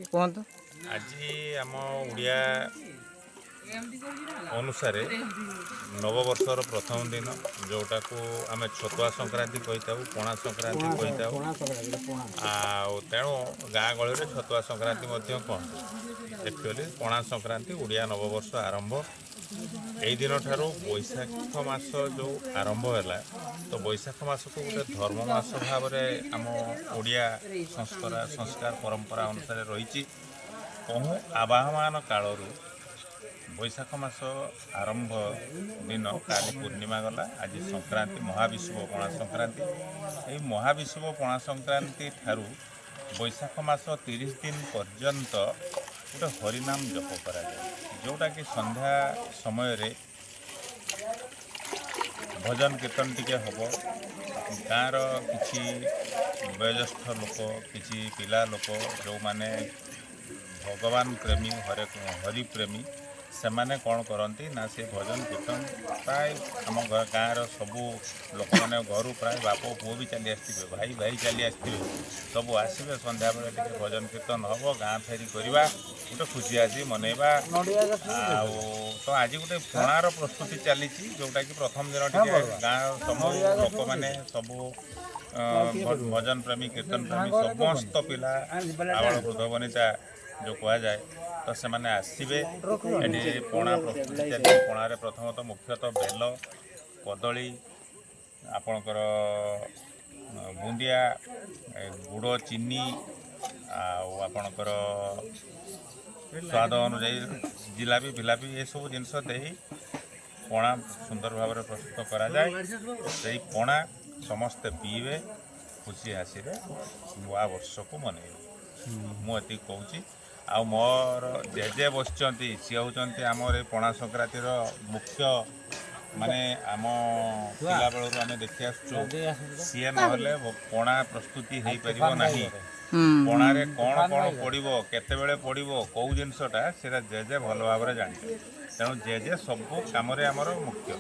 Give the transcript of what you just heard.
कहतु आज आम ओडिया अनुसार नववर्षर प्रथम दिन जोटा को आम छतुआ संक्रांति कही पणा संक्रांति कही तेणु गाँ गहली छतुआ संक्रांति कहते एक्चुअली पणा संक्रांति ओडिया नववर्ष आरंभ यही दिन ठार बैशाख मास जो आरंभ है तो बैशाख मास को गोटे धर्म मास भाव में आम ओडिया संस्कार परंपरा अनुसार रही कहूँ आवाहमान कालू बैशाख मास आरंभ दिन काली पूर्णिमा गला आज संक्रांति महाविषुव पणा संक्रांति यही महाविषुव पणा संक्रांति ठारू बैशाख मास 30 दिन पर्यंत गोटे हरिनाम जप करा जोटा कि संध्या समय रे भजन कीर्तन टिके हम गाँव किसी वयोज्येष्ठ लोक किसी पिला लोक जो माने भगवान प्रेमी हरि प्रेमी से माने कौन करती ना से भजन कीर्तन प्राय आम गाँव सबू लोक मैंने घर प्राय बाप पुओ भी चली आसवे भाई भाई चली आसवे सब आसवे संध्या बेले टे भजन कीर्तन हम गाँ फेरी करवा गोटे खुशी आसी मनइबा तो आज गोटे पणार प्रस्तुति चली जोटा कि प्रथम दिन टे गाँ सब लोक मैंने सबू भजन प्रेमी कीर्तन प्रेमी समस्त पिला आवाड़ वृद्ध वनिता जो कह जाए तो से मैंने आसवे ये पणा प्रस्तुति चलिए पणार प्रथमतः मुख्यतः बेल कदली आपणकर बुंदिया गुड़ चीनी आपणकर स्वाद अनुजाई जिलापी फिलापी ये सब जिनस दे पणा सुंदर भाव में प्रस्तुत करा जाए से पणा समस्ते पीबे खुशी आसवे नूआ वर्ष को मनइबे मुझे कहूँ आ मोर जेजे बसचंती सी होचंती आमर ए पणा संक्रांतिर मुख्य माने आम पिला बेलू आम देखी आसुँ सी ना पणा प्रस्तुति हो पार नहीं पणारे कौन कौन पड़ो केते पड़ो कौ जिनसटा से जेजे भल भाव जानी तेणु जेजे सब कम आमर मुख्य।